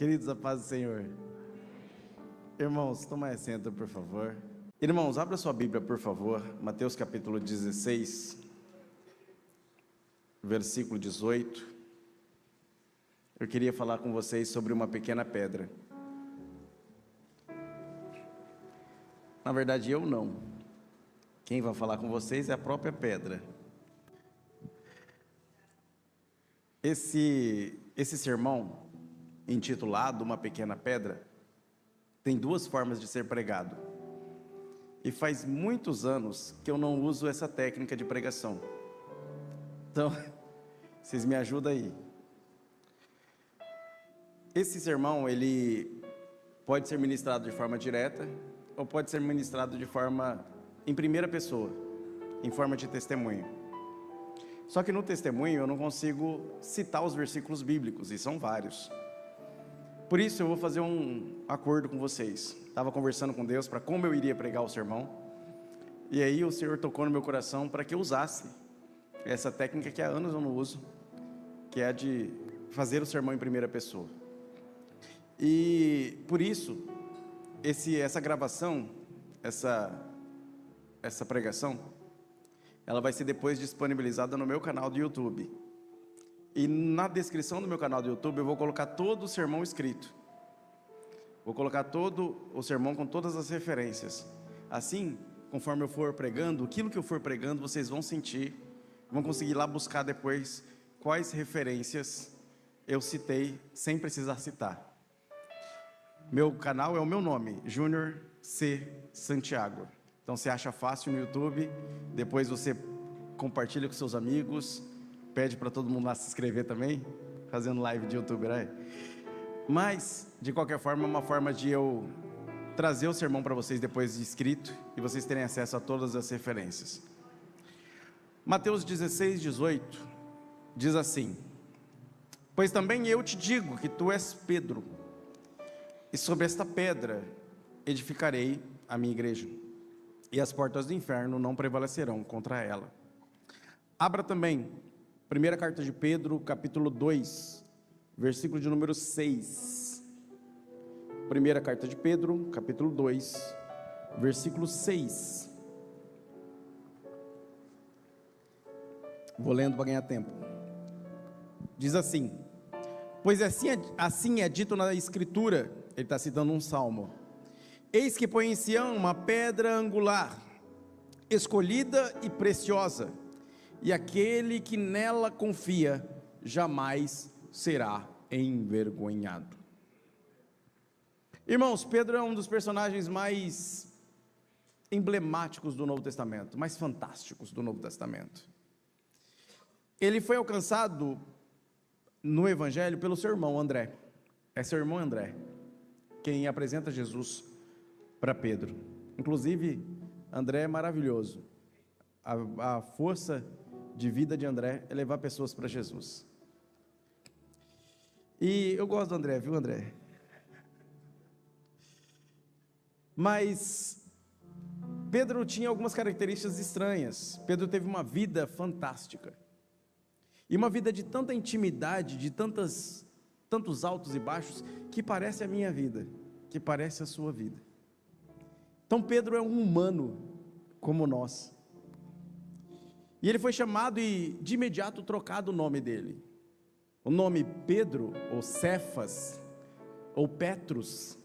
Queridos, a paz do Senhor. Irmãos, tomem assento, por favor. Irmãos, abra sua Bíblia, por favor. Mateus capítulo 16, versículo 18. Eu queria falar com vocês sobre uma pequena pedra. Na verdade, eu não. Quem vai falar com vocês é a própria pedra. Esse sermão, intitulado Uma Pequena Pedra, tem duas formas de ser pregado. E faz muitos anos que eu não uso essa técnica de pregação. Então, vocês me ajudam aí. Esse sermão, ele pode ser ministrado de forma direta, ou pode ser ministrado de forma em primeira pessoa, em forma de testemunho. Só que no testemunho eu não consigo citar os versículos bíblicos, e são vários. Por isso eu vou fazer um acordo com vocês. Estava conversando com Deus para como eu iria pregar o sermão, e aí o Senhor tocou no meu coração para que eu usasse essa técnica que há anos eu não uso, que é a de fazer o sermão em primeira pessoa. E por isso, essa gravação, essa pregação, ela vai ser depois disponibilizada no meu canal do YouTube. E na descrição do meu canal do YouTube eu vou colocar todo o sermão escrito. Vou colocar todo o sermão com todas as referências. Assim, conforme eu for pregando, aquilo que eu for pregando, vocês vão sentir, vão conseguir lá buscar depois quais referências eu citei sem precisar citar. Meu canal é o meu nome, Júnior C. Santiago. Então você acha fácil no YouTube, depois você compartilha com seus amigos, pede para todo mundo lá se inscrever também, fazendo live de YouTube, né? Mas, de qualquer forma, é uma forma de eu trazer o sermão para vocês depois de escrito, e vocês terem acesso a todas as referências. Mateus 16, 18, diz assim: Pois também eu te digo que tu és Pedro, e sobre esta pedra edificarei a minha igreja, e as portas do inferno não prevalecerão contra ela. Abra também primeira carta de Pedro, capítulo 2, versículo de número 6. Primeira carta de Pedro, capítulo 2, versículo 6. Vou lendo para ganhar tempo. Diz assim: Pois assim é dito na Escritura, ele está citando um salmo: Eis que põe em Sião uma pedra angular, escolhida e preciosa, e aquele que nela confia jamais será envergonhado. Irmãos, Pedro é um dos personagens mais emblemáticos do Novo Testamento, mais fantásticos do Novo Testamento. Ele foi alcançado no Evangelho pelo seu irmão André. É seu irmão André quem apresenta Jesus para Pedro. Inclusive, André é maravilhoso. A força de vida de André é levar pessoas para Jesus. E eu gosto do André, viu, André? Mas Pedro tinha algumas características estranhas. Pedro teve uma vida fantástica, e uma vida de tanta intimidade, de tantos altos e baixos, que parece a minha vida, que parece a sua vida. Então Pedro é um humano como nós, e ele foi chamado e de imediato trocado o nome dele. O nome Pedro, ou Cefas, ou Petrus,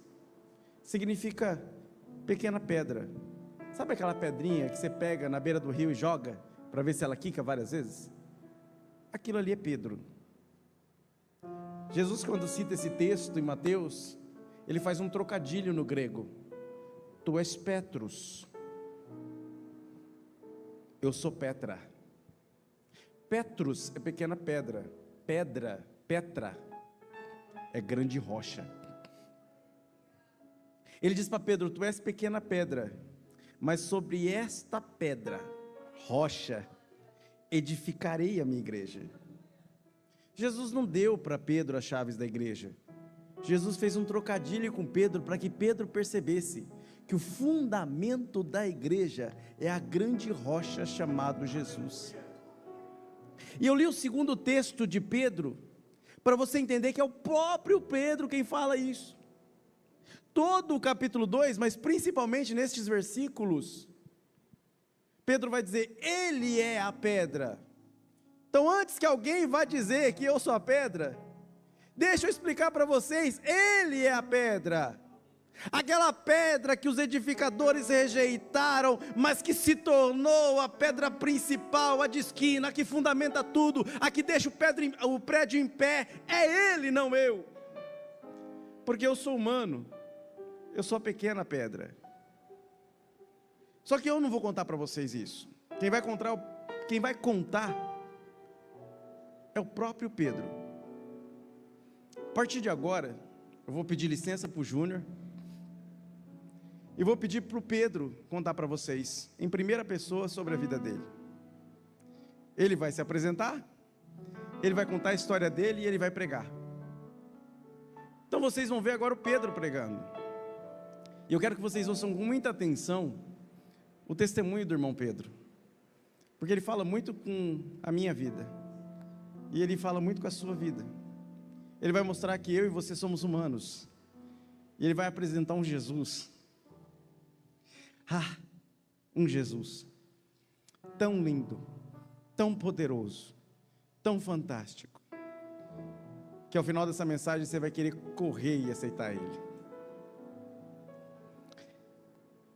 significa pequena pedra. Sabe aquela pedrinha que você pega na beira do rio e joga, para ver se ela quica várias vezes? Aquilo ali é Pedro. Jesus, quando cita esse texto em Mateus, ele faz um trocadilho no grego: Tu és Petrus, eu sou Petra. Petrus é pequena pedra, Petra é grande rocha. Ele diz para Pedro: Tu és pequena pedra, mas sobre esta pedra, rocha, edificarei a minha igreja. Jesus não deu para Pedro as chaves da igreja. Jesus fez um trocadilho com Pedro para que Pedro percebesse que o fundamento da igreja é a grande rocha chamado Jesus. E eu li o segundo texto de Pedro para você entender que é o próprio Pedro quem fala isso. Todo o capítulo 2, mas principalmente nestes versículos, Pedro vai dizer, ele é a pedra. Então antes que alguém vá dizer que eu sou a pedra, deixa eu explicar para vocês, ele é a pedra. Aquela pedra que os edificadores rejeitaram, mas que se tornou a pedra principal, a de esquina, a que fundamenta tudo, a que deixa o prédio em pé, é ele, não eu. Porque eu sou humano, eu sou a pequena pedra. Só que eu não vou contar para vocês isso. Quem vai contar é o próprio Pedro. A partir de agora, eu vou pedir licença para o Júnior e vou pedir para o Pedro contar para vocês, em primeira pessoa, sobre a vida dele. Ele vai se apresentar, ele vai contar a história dele e ele vai pregar. Então vocês vão ver agora o Pedro pregando. E eu quero que vocês ouçam com muita atenção o testemunho do irmão Pedro, porque ele fala muito com a minha vida, e ele fala muito com a sua vida. Ele vai mostrar que eu e você somos humanos, e ele vai apresentar um Jesus, um Jesus, tão lindo, tão poderoso, tão fantástico, que ao final dessa mensagem você vai querer correr e aceitar Ele.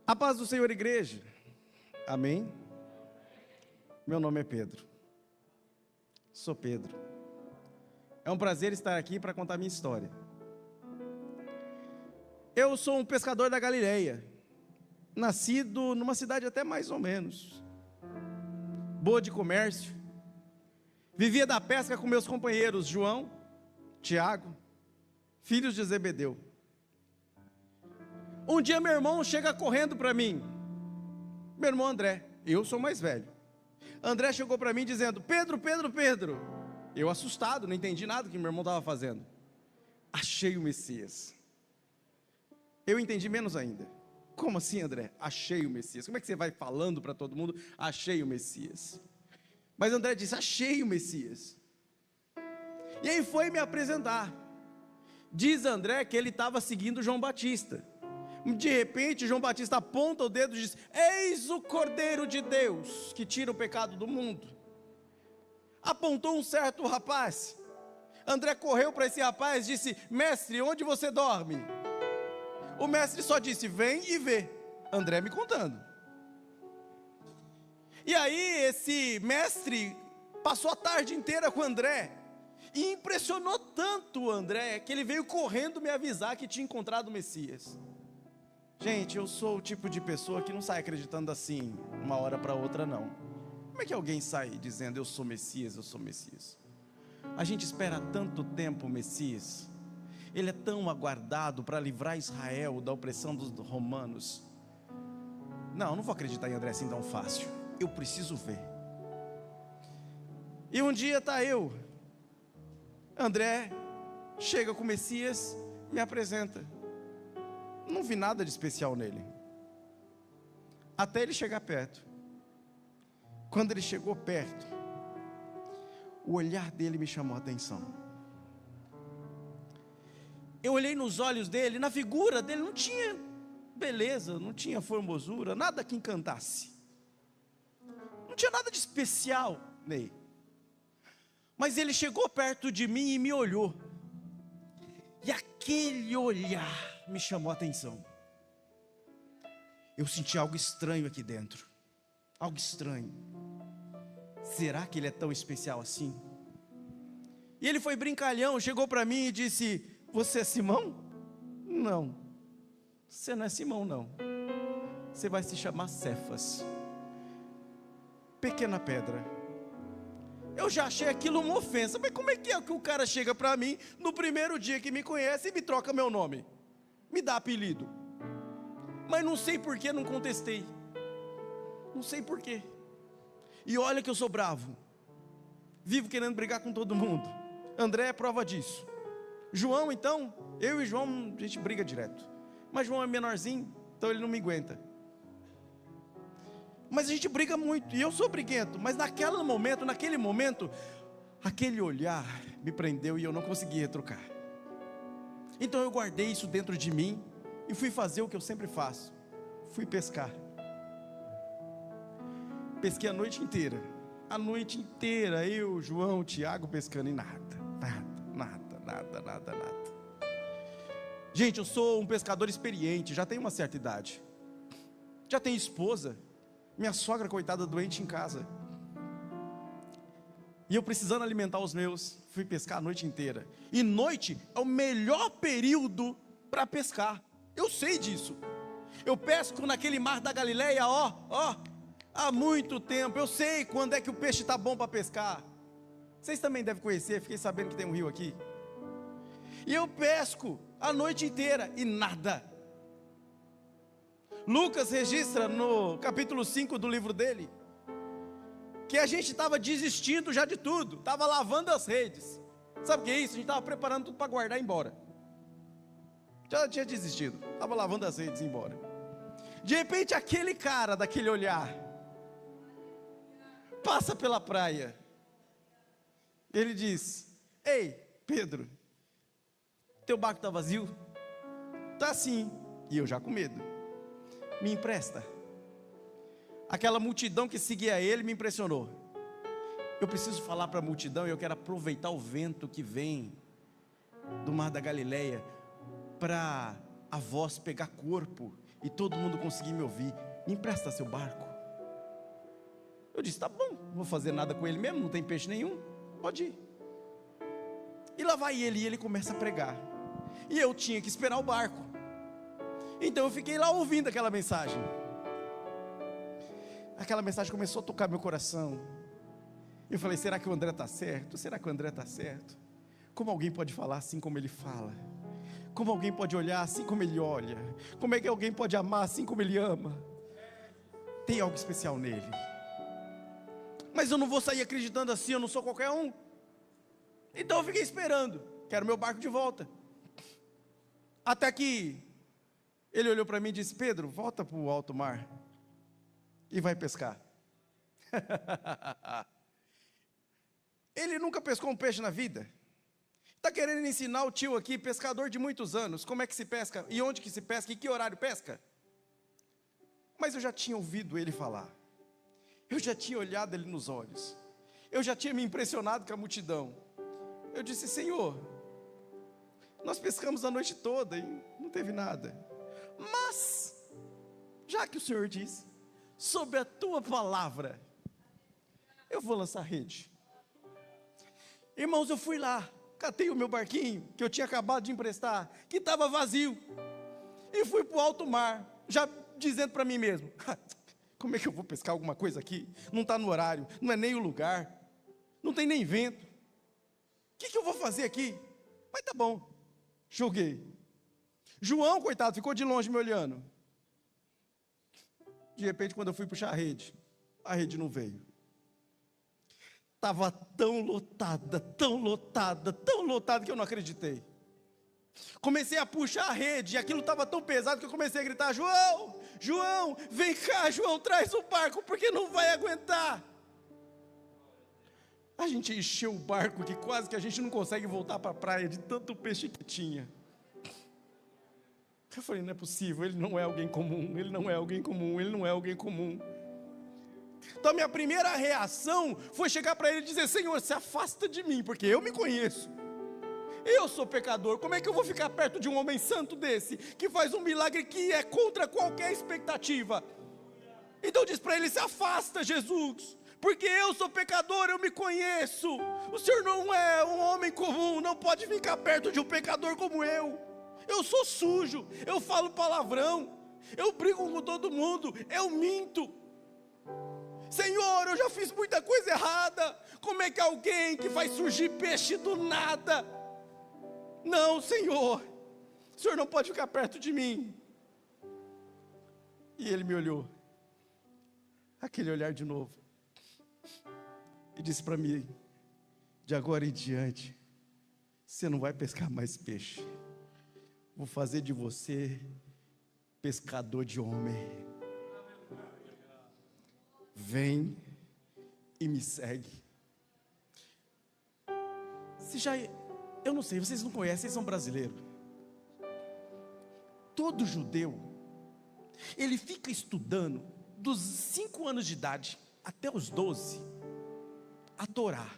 A paz do Senhor, igreja. Amém? Meu nome é Pedro. Sou Pedro. É um prazer estar aqui para contar minha história. Eu sou um pescador da Galileia, nascido numa cidade até mais ou menos boa de comércio. Vivia da pesca com meus companheiros João, Tiago, filhos de Zebedeu. Um dia meu irmão chega correndo para mim, meu irmão André, eu sou mais velho. André chegou para mim dizendo, Pedro, Pedro, Pedro. Eu assustado, não entendi nada que meu irmão estava fazendo. Achei o Messias. Eu entendi menos ainda. Como assim, André? Achei o Messias. Como é que você vai falando para todo mundo? Achei o Messias. Mas André disse, achei o Messias. E aí foi me apresentar. Diz André que ele estava seguindo João Batista. De repente João Batista aponta o dedo e diz, eis o Cordeiro de Deus, que tira o pecado do mundo. Apontou um certo rapaz. André correu para esse rapaz e disse, mestre, onde você dorme? O mestre só disse, vem e vê. André me contando. E aí esse mestre passou a tarde inteira com André, e impressionou tanto o André, que ele veio correndo me avisar que tinha encontrado o Messias. Gente, eu sou o tipo de pessoa que não sai acreditando assim, uma hora para outra não. Como é que alguém sai dizendo, eu sou Messias, eu sou Messias? A gente espera tanto tempo o Messias. Ele é tão aguardado para livrar Israel da opressão dos romanos. Não vou acreditar em André assim tão fácil. Eu preciso ver. E um dia está André chega com o Messias, me apresenta. Não vi nada de especial nele, até ele chegar perto. Quando ele chegou perto, o olhar dele me chamou a atenção. Eu olhei nos olhos dele, na figura dele não tinha beleza, não tinha formosura, nada que encantasse. Não tinha nada de especial nele. Mas ele chegou perto de mim e me olhou. E aquele olhar me chamou a atenção. Eu senti algo estranho aqui dentro. Algo estranho. Será que ele é tão especial assim? E ele foi brincalhão, chegou para mim e disse, você é Simão? Não, você não é Simão não. Você vai se chamar Cefas, pequena pedra. Eu já achei aquilo uma ofensa. Mas como é que o cara chega para mim no primeiro dia que me conhece e me troca meu nome? Me dá apelido. Mas não sei por que não contestei. Não sei por quê. E olha que eu sou bravo. Vivo querendo brigar com todo mundo. André é prova disso. João então, eu e João a gente briga direto. Mas João é menorzinho, então ele não me aguenta. Mas a gente briga muito, e eu sou briguento. Mas naquele momento, Aquele olhar me prendeu e eu não consegui retrucar. Então eu guardei isso dentro de mim e fui fazer o que eu sempre faço. Fui pescar. Pesquei a noite inteira. A noite inteira, eu, João, Tiago pescando e nada. Gente, eu sou um pescador experiente, já tenho uma certa idade. Já tenho esposa. Minha sogra, coitada, doente em casa. E eu precisando alimentar os meus, fui pescar a noite inteira. E noite é o melhor período para pescar. Eu sei disso. Eu pesco naquele mar da Galileia, há muito tempo. Eu sei quando é que o peixe está bom para pescar. Vocês também devem conhecer, fiquei sabendo que tem um rio aqui. E eu pesco a noite inteira e nada. Lucas registra no capítulo 5 do livro dele, que a gente estava desistindo já de tudo, estava lavando as redes. Sabe o que é isso? A gente estava preparando tudo para guardar e ir embora. Já tinha desistido, estava lavando as redes e ir embora. De repente aquele cara, daquele olhar, passa pela praia. Ele diz: ei, Pedro, teu barco está vazio? Está sim. E eu já com medo. Me empresta. Aquela multidão que seguia ele me impressionou. Eu preciso falar para a multidão e eu quero aproveitar o vento que vem do mar da Galileia para a voz pegar corpo e todo mundo conseguir me ouvir. Me empresta seu barco. Eu disse: tá bom, não vou fazer nada com ele mesmo, não tem peixe nenhum, pode ir. E lá vai ele, e ele começa a pregar. E eu tinha que esperar o barco. Então eu fiquei lá ouvindo aquela mensagem. Aquela mensagem começou a tocar meu coração. Eu falei: será que o André está certo? Será que o André está certo? Como alguém pode falar assim como ele fala? Como alguém pode olhar assim como ele olha? Como é que alguém pode amar assim como ele ama? Tem algo especial nele. Mas eu não vou sair acreditando assim, eu não sou qualquer um. Então eu fiquei esperando, quero meu barco de volta. Até que ele olhou para mim e disse: Pedro, volta para o alto mar e vai pescar. Ele nunca pescou um peixe na vida. Está querendo ensinar o tio aqui, pescador de muitos anos, como é que se pesca, e onde que se pesca, e que horário pesca. Mas eu já tinha ouvido ele falar. Eu já tinha olhado ele nos olhos. Eu já tinha me impressionado com a multidão. Eu disse: Senhor, nós pescamos a noite toda e não teve nada. Mas, já que o Senhor disse, sob a tua palavra, eu vou lançar rede. Irmãos, eu fui lá, catei o meu barquinho, que eu tinha acabado de emprestar, que estava vazio, e fui para o alto mar, já dizendo para mim mesmo: como é que eu vou pescar alguma coisa aqui? Não está no horário, não é nem o lugar, não tem nem vento. O que eu vou fazer aqui? Mas tá bom, joguei. João, coitado, ficou de longe me olhando. De repente, quando eu fui puxar a rede não veio. Estava tão lotada que eu não acreditei. Comecei a puxar a rede, e aquilo estava tão pesado que eu comecei a gritar: João, João, vem cá, João, traz o barco, porque não vai aguentar. A gente encheu o barco que quase que a gente não consegue voltar para a praia de tanto peixe que tinha. Eu falei: não é possível, ele não é alguém comum, ele não é alguém comum, ele não é alguém comum. Então a minha primeira reação foi chegar para ele e dizer: Senhor, se afasta de mim, porque eu me conheço. Eu sou pecador, como é que eu vou ficar perto de um homem santo desse, que faz um milagre que é contra qualquer expectativa? Então diz para ele: se afasta, Jesus, porque eu sou pecador, eu me conheço. O Senhor não é um homem comum, não pode ficar perto de um pecador como eu. Eu sou sujo, eu falo palavrão, eu brigo com todo mundo, eu minto. Senhor, eu já fiz muita coisa errada. Como é que alguém que faz surgir peixe do nada? Não, Senhor, o Senhor não pode ficar perto de mim. E ele me olhou, aquele olhar de novo, e disse para mim: de agora em diante, você não vai pescar mais peixe. Vou fazer de você pescador de homem. Vem e me segue. Eu não sei, vocês não conhecem, vocês são brasileiros. Todo judeu, ele fica estudando dos 5 anos de idade até os 12, a Torá,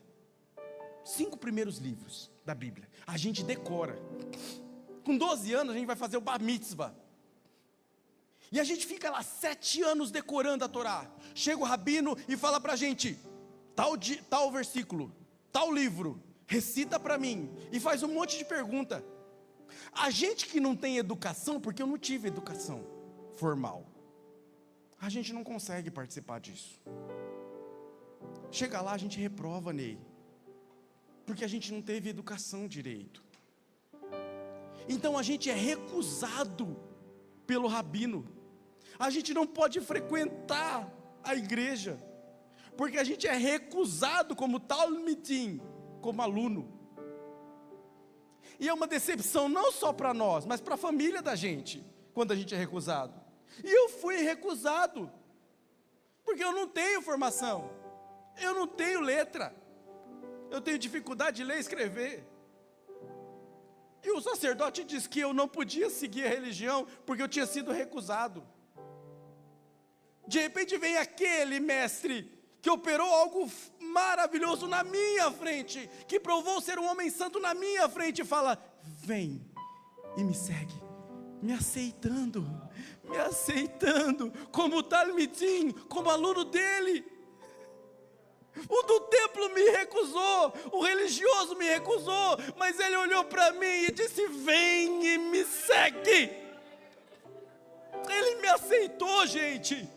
5 primeiros livros da Bíblia, a gente decora. Com 12 anos a gente vai fazer o Bar Mitzvah, e a gente fica lá 7 anos decorando a Torá. Chega o rabino e fala para a gente, tal versículo, tal livro, recita para mim, e faz um monte de pergunta. A gente que não tem educação, porque eu não tive educação formal, a gente não consegue participar disso. Chega lá, a gente reprova, Ney, porque a gente não teve educação direito. Então a gente é recusado pelo rabino. A gente não pode frequentar a igreja, porque a gente é recusado como talmidim, como aluno. E é uma decepção não só para nós, mas para a família da gente, quando a gente é recusado. E eu fui recusado, porque eu não tenho formação, eu não tenho letra, eu tenho dificuldade de ler e escrever. E o sacerdote disse que eu não podia seguir a religião, porque eu tinha sido recusado. De repente vem aquele mestre que operou algo maravilhoso na minha frente, que provou ser um homem santo na minha frente, e fala: vem e me segue, me aceitando como talmidim, como aluno dele. O do templo me recusou, o religioso me recusou, mas ele olhou para mim e disse: vem e me segue. Ele me aceitou, gente.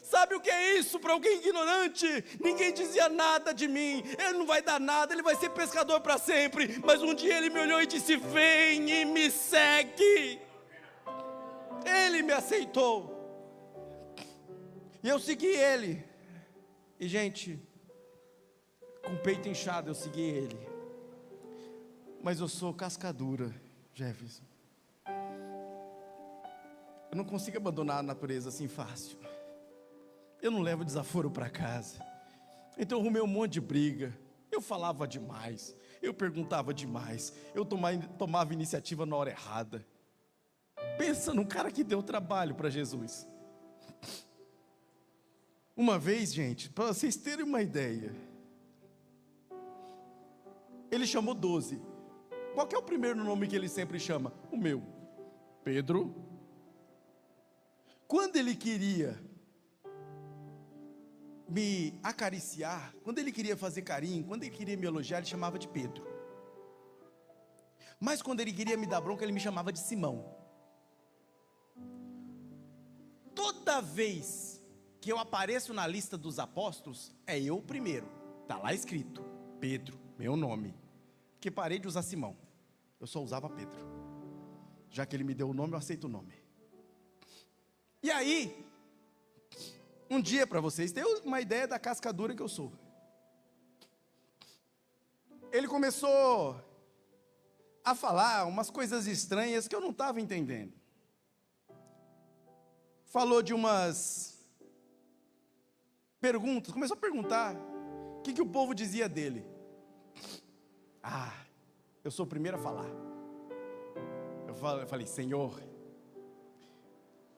Sabe o que é isso para alguém ignorante? Ninguém dizia nada de mim, ele não vai dar nada, ele vai ser pescador para sempre. Mas um dia ele me olhou e disse: vem e me segue. Ele me aceitou, e eu segui ele. E gente, com o peito inchado eu segui ele. Mas eu sou cascadura, Jefferson. Eu não consigo abandonar a natureza assim fácil. Eu não levo desaforo para casa. Então eu arrumei um monte de briga. Eu falava demais, eu perguntava demais, eu tomava iniciativa na hora errada. Pensa num cara que deu trabalho para Jesus. Uma vez, gente, para vocês terem uma ideia, ele chamou 12. Qual que é o primeiro nome que ele sempre chama? O meu, Pedro. Quando ele queria me acariciar, quando ele queria fazer carinho, quando ele queria me elogiar, ele chamava de Pedro. Mas quando ele queria me dar bronca, ele me chamava de Simão. Toda vez que eu apareço na lista dos apóstolos, é eu o primeiro. Está lá escrito, Pedro, meu nome. Porque parei de usar Simão, eu só usava Pedro. Já que ele me deu o nome, eu aceito o nome. E aí, um dia, para vocês terem uma ideia da cascadura que eu sou, ele começou a falar umas coisas estranhas que eu não estava entendendo. Falou de umas perguntas, começou a perguntar o que o povo dizia dele. Eu sou o primeiro a falar. Eu falei: Senhor,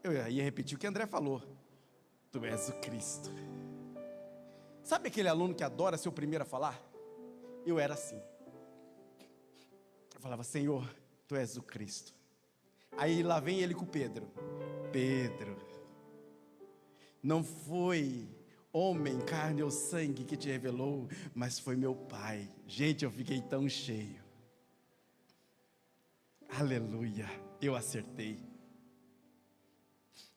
eu ia repetir o que André falou: Tu és o Cristo. Sabe aquele aluno que adora ser o primeiro a falar? Eu era assim. Eu falava: Senhor, Tu és o Cristo. Aí lá vem ele com Pedro. Pedro, não foi homem, carne ou sangue que te revelou, mas foi meu Pai. Gente, eu fiquei tão cheio. Aleluia, eu acertei.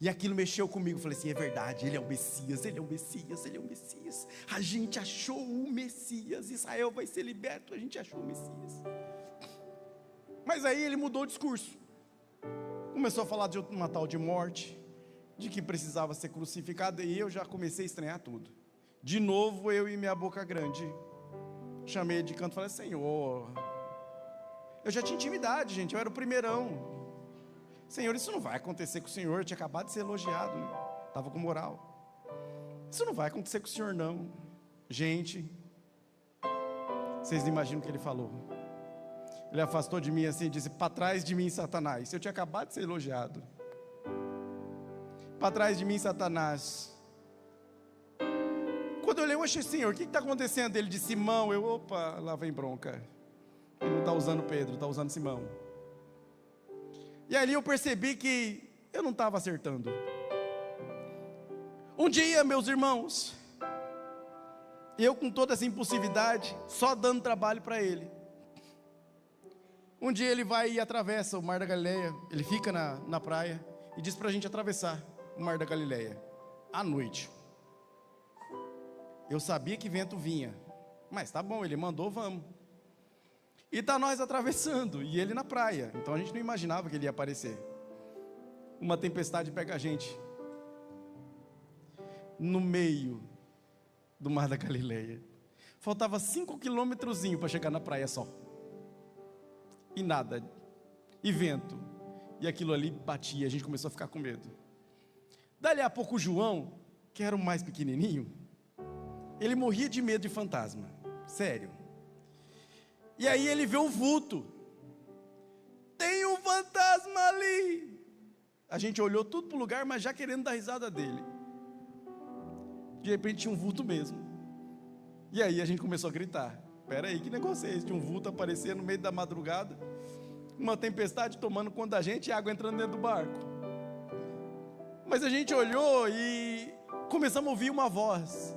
E aquilo mexeu comigo. Falei assim: é verdade, ele é o Messias, ele é o Messias, ele é o Messias. A gente achou o Messias, Israel vai ser liberto, a gente achou o Messias. Mas aí ele mudou o discurso. Começou a falar de uma tal de morte, de que precisava ser crucificado, e eu já comecei a estranhar tudo. De novo, eu e minha boca grande, chamei ele de canto e falei: Senhor, eu já tinha intimidade, gente, eu era o primeirão. Senhor, isso não vai acontecer com o Senhor, eu tinha acabado de ser elogiado, né? Estava com moral. Isso não vai acontecer com o Senhor, não. Gente, Vocês não imaginam o que ele falou. Ele afastou de mim assim e disse: para trás de mim, Satanás. Eu tinha acabado de ser elogiado. Para trás de mim, Satanás. Quando eu olhei, oxe, Senhor, o que está acontecendo? Ele disse: Simão. Eu, opa, lá vem bronca. Ele não está usando Pedro, está usando Simão. E ali eu percebi que eu não estava acertando. Um dia, meus irmãos, eu com toda essa impulsividade, só dando trabalho para ele. Um dia ele vai e atravessa o Mar da Galileia. Ele fica na praia e diz para a gente atravessar o Mar da Galileia, à noite. Eu sabia que vento vinha, mas tá bom, ele mandou, vamos. E tá nós atravessando, e ele na praia. Então a gente não imaginava que ele ia aparecer. Uma tempestade pega a gente no meio do Mar da Galileia. Faltava 5 quilômetrozinho para chegar na praia só. E nada, e vento, e aquilo ali batia, a gente começou a ficar com medo. Dali a pouco o João, que era o mais pequenininho, ele morria de medo de fantasma, sério. E aí ele vê um vulto, tem um fantasma ali. A gente olhou tudo para o lugar, mas já querendo dar risada dele. De repente tinha um vulto mesmo. E aí a gente começou a gritar: espera aí, que negócio é esse? Tinha um vulto aparecer no meio da madrugada, uma tempestade tomando conta da gente e água entrando dentro do barco. Mas a gente olhou e começamos a ouvir uma voz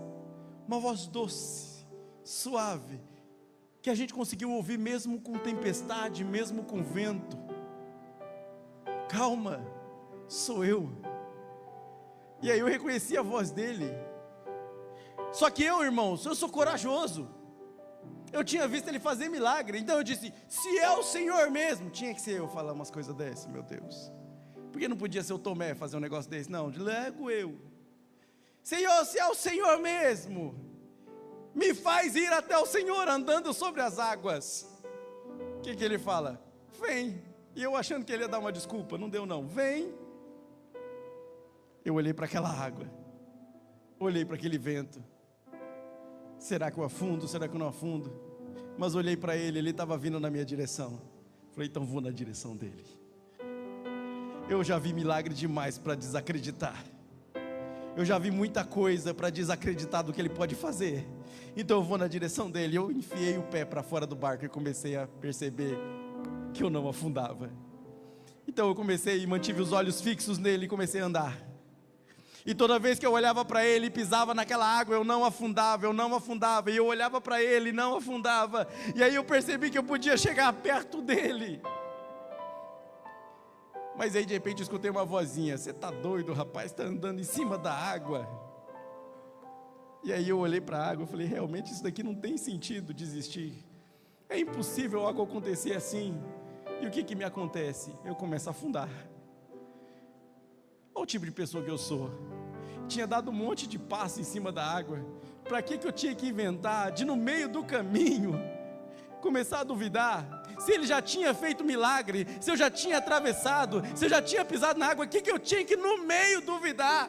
doce, suave, que a gente conseguiu ouvir mesmo com tempestade, mesmo com vento. Calma, sou eu. E aí eu reconheci a voz dele. Só que eu, irmãos, eu sou corajoso. Eu tinha visto ele fazer milagre, então eu disse: se é o Senhor mesmo, tinha que ser eu falar umas coisas dessas, meu Deus. Porque não podia ser o Tomé fazer um negócio desse, não, logo eu. Senhor, se é o Senhor mesmo, me faz ir até o Senhor andando sobre as águas. O que ele fala? Vem. E eu achando que ele ia dar uma desculpa, não deu não, vem. Eu olhei para aquela água, olhei para aquele vento. Será que eu afundo? Será que eu não afundo? Mas olhei para ele, ele estava vindo na minha direção. Falei: então vou na direção dele. Eu já vi milagre demais para desacreditar. Eu já vi muita coisa para desacreditar do que ele pode fazer. Então eu vou na direção dele. Eu enfiei o pé para fora do barco e comecei a perceber que eu não afundava. Então eu comecei e mantive os olhos fixos nele e comecei a andar. E toda vez que eu olhava para ele e pisava naquela água, eu não afundava, e eu olhava para ele e não afundava. E aí eu percebi que eu podia chegar perto dele. Mas aí de repente eu escutei uma vozinha: você está doido, rapaz, está andando em cima da água. E aí eu olhei para a água e falei: realmente isso daqui não tem sentido desistir. É impossível algo acontecer assim. E o que me acontece? Eu começo a afundar. Olha o tipo de pessoa que eu sou. Tinha dado um monte de passo em cima da água. Para que eu tinha que inventar de no meio do caminho começar a duvidar? Se ele já tinha feito milagre, se eu já tinha atravessado, se eu já tinha pisado na água, o que eu tinha que no meio duvidar?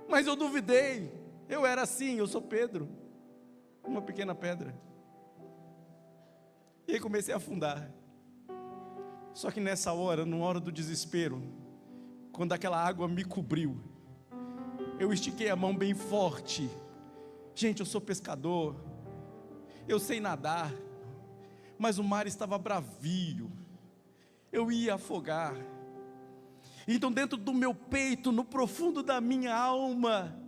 Mas eu duvidei. Eu era assim, eu sou Pedro, uma pequena pedra. E aí comecei a afundar. Só que nessa hora, na hora do desespero, quando aquela água me cobriu, eu estiquei a mão bem forte. Gente, eu sou pescador, eu sei nadar, mas o mar estava bravio, eu ia afogar. Então dentro do meu peito, no profundo da minha alma,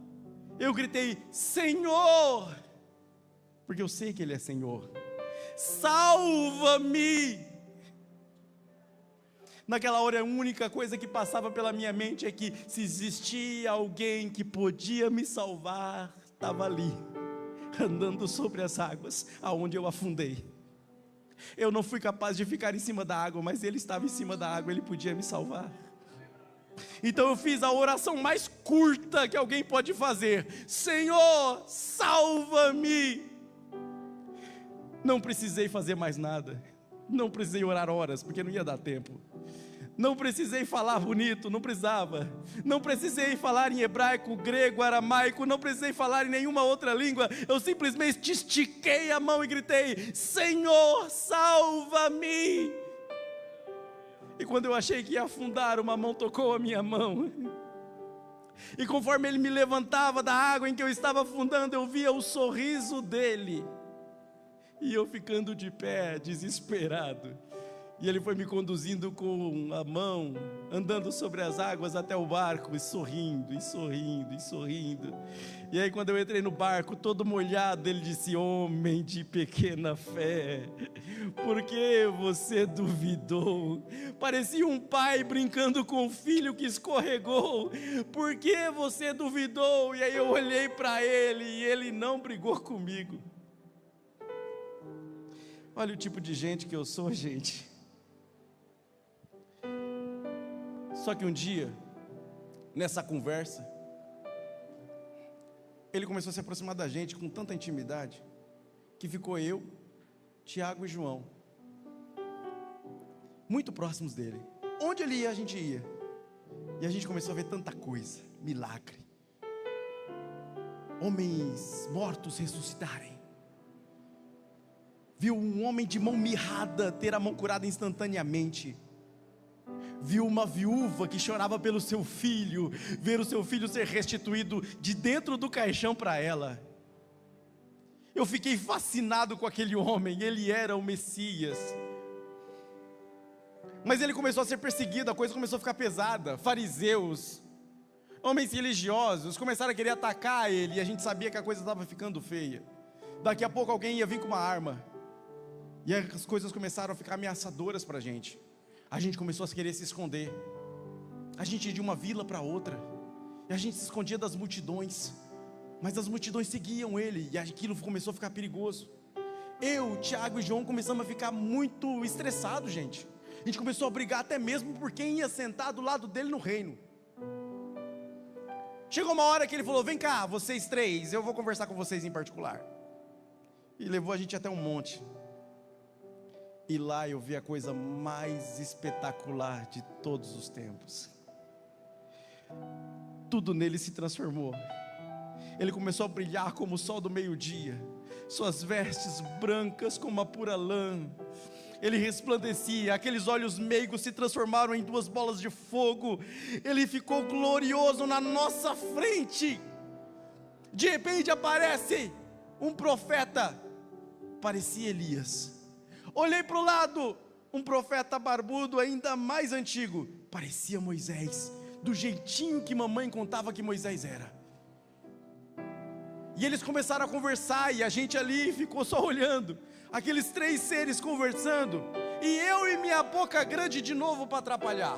eu gritei: Senhor, porque eu sei que Ele é Senhor, salva-me. Naquela hora a única coisa que passava pela minha mente é que se existia alguém que podia me salvar, estava ali, andando sobre as águas, aonde eu afundei. Eu não fui capaz de ficar em cima da água, mas Ele estava em cima da água, Ele podia me salvar. Então eu fiz a oração mais curta que alguém pode fazer: Senhor, salva-me. Não precisei fazer mais nada, não precisei orar horas, porque não ia dar tempo. Não precisei falar bonito, não precisava. Não precisei falar em hebraico, grego, aramaico, não precisei falar em nenhuma outra língua. Eu simplesmente estiquei a mão e gritei: Senhor, salva-me! E quando eu achei que ia afundar, uma mão tocou a minha mão. E conforme ele me levantava da água em que eu estava afundando, eu via o sorriso dele. E eu ficando de pé, desesperado. E ele foi me conduzindo com a mão, andando sobre as águas até o barco, e sorrindo, e sorrindo, e sorrindo. E aí quando eu entrei no barco, todo molhado, ele disse: homem de pequena fé, por que você duvidou? Parecia um pai brincando com o filho que escorregou. Por que você duvidou? E aí eu olhei para ele, e ele não brigou comigo. Olha o tipo de gente que eu sou, gente. Só que um dia, nessa conversa, ele começou a se aproximar da gente com tanta intimidade, que ficou eu, Tiago e João, muito próximos dele. Onde ele ia, a gente ia. E a gente começou a ver tanta coisa, milagre. Homens mortos ressuscitarem. Viu um homem de mão mirrada ter a mão curada instantaneamente. Viu uma viúva que chorava pelo seu filho, ver o seu filho ser restituído de dentro do caixão para ela. Eu fiquei fascinado com aquele homem, ele era o Messias. Mas ele começou a ser perseguido, a coisa começou a ficar pesada. Fariseus, homens religiosos, começaram a querer atacar ele, e a gente sabia que a coisa estava ficando feia. Daqui a pouco alguém ia vir com uma arma, e as coisas começaram a ficar ameaçadoras para a gente. A gente começou a querer se esconder. A gente ia de uma vila para outra, e a gente se escondia das multidões, mas as multidões seguiam ele, e aquilo começou a ficar perigoso. Eu, Tiago e João começamos a ficar muito estressados, gente. A gente começou a brigar até mesmo por quem ia sentar do lado dele no reino. Chegou uma hora que ele falou: vem cá, vocês três, eu vou conversar com vocês em particular. E levou a gente até um monte. E lá eu vi a coisa mais espetacular de todos os tempos. Tudo nele se transformou. Ele começou a brilhar como o sol do meio-dia. Suas vestes brancas como a pura lã. Ele resplandecia, aqueles olhos meigos se transformaram em duas bolas de fogo. Ele ficou glorioso na nossa frente. De repente aparece um profeta, parecia Elias. Olhei para o lado, um profeta barbudo ainda mais antigo, parecia Moisés, do jeitinho que mamãe contava que Moisés era. E eles começaram a conversar, e a gente ali ficou só olhando, aqueles três seres conversando, e eu e minha boca grande de novo para atrapalhar.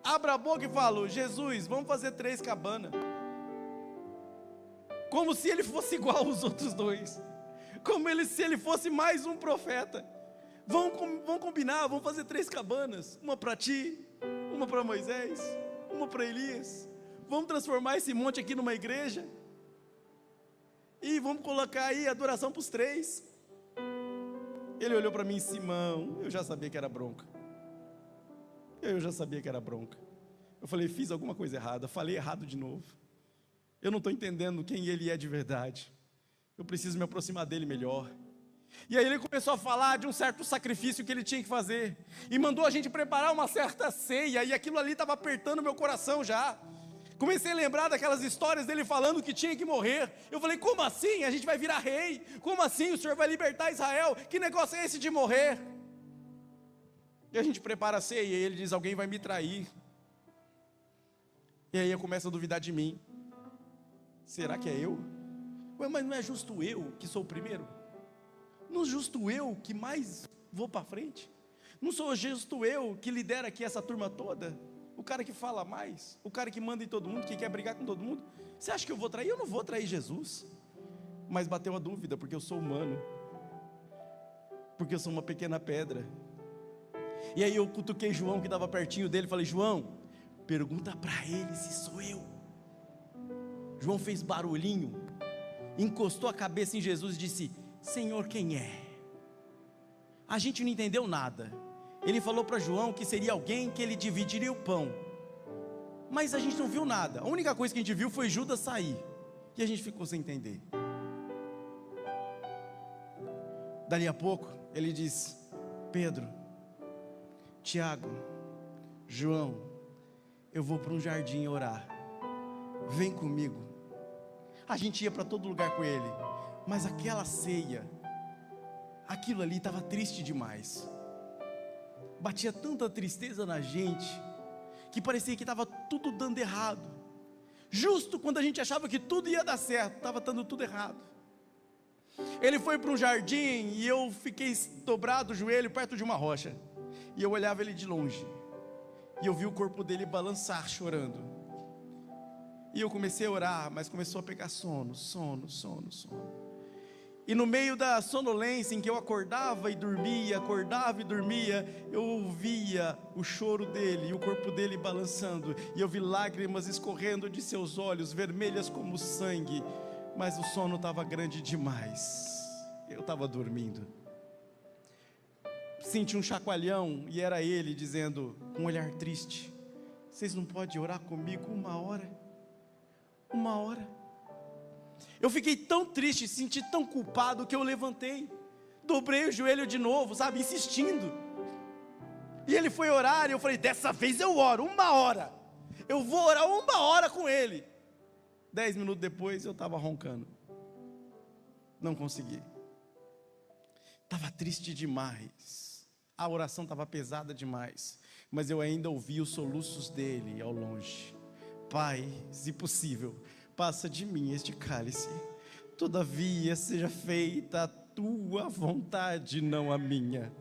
Abro a boca e falo: Jesus, vamos fazer 3 cabanas. Como se ele fosse igual aos outros dois. Como se ele fosse mais um profeta. Vamos combinar, vamos fazer 3 cabanas. Uma para ti, uma para Moisés, uma para Elias. Vamos transformar esse monte aqui numa igreja. E vamos colocar aí adoração para os 3. Ele olhou para mim: Simão. Eu já sabia que era bronca. Eu falei: fiz alguma coisa errada, falei errado de novo. Eu não estou entendendo quem ele é de verdade. Eu preciso me aproximar dele melhor. E aí ele começou a falar de um certo sacrifício que ele tinha que fazer, e mandou a gente preparar uma certa ceia, e aquilo ali estava apertando meu coração já. Comecei a lembrar daquelas histórias dele falando que tinha que morrer. Eu falei: como assim? A gente vai virar rei? Como assim? O Senhor vai libertar Israel? Que negócio é esse de morrer? E a gente prepara a ceia, e ele diz: alguém vai me trair. E aí eu começo a duvidar de mim. Será que é eu? Ué, mas não é justo eu que sou o primeiro? Não é justo eu que mais vou para frente? Não sou justo eu que lidera aqui essa turma toda? O cara que fala mais, o cara que manda em todo mundo, que quer brigar com todo mundo. Você acha que eu vou trair? Eu não vou trair Jesus. Mas bateu a dúvida, porque eu sou humano, porque eu sou uma pequena pedra. E aí eu cutuquei João, que estava pertinho dele, falei: João, pergunta para ele se sou eu. João fez barulhinho, encostou a cabeça em Jesus e disse: Senhor, quem é? A gente não entendeu nada. Ele falou para João que seria alguém que ele dividiria o pão. Mas a gente não viu nada. A única coisa que a gente viu foi Judas sair. E a gente ficou sem entender. Dali a pouco, ele diz: Pedro, Tiago, João, eu vou para um jardim orar. Vem comigo. A gente ia para todo lugar com ele. Mas aquela ceia, aquilo ali estava triste demais. Batia tanta tristeza na gente, que parecia que estava tudo dando errado. Justo quando a gente achava que tudo ia dar certo, estava dando tudo errado. Ele foi para um jardim e eu fiquei dobrado o joelho perto de uma rocha. E eu olhava ele de longe. E eu vi o corpo dele balançar chorando. E eu comecei a orar, mas começou a pegar sono. E no meio da sonolência em que eu acordava e dormia, eu ouvia o choro dele e o corpo dele balançando. E eu vi lágrimas escorrendo de seus olhos, vermelhas como sangue. Mas o sono estava grande demais. Eu estava dormindo. Senti um chacoalhão e era ele dizendo, com um olhar triste: vocês não podem orar comigo 1 hora? 1 hora? Eu fiquei tão triste, senti tão culpado que eu levantei, dobrei o joelho de novo, sabe, insistindo. E ele foi orar e eu falei: dessa vez eu oro 1 hora. Eu vou orar 1 hora com ele. 10 minutos depois eu estava roncando. Não consegui. Estava triste demais. A oração estava pesada demais. Mas eu ainda ouvi os soluços dele ao longe. Pai, se possível, passa de mim este cálice. Todavia seja feita a tua vontade, não a minha.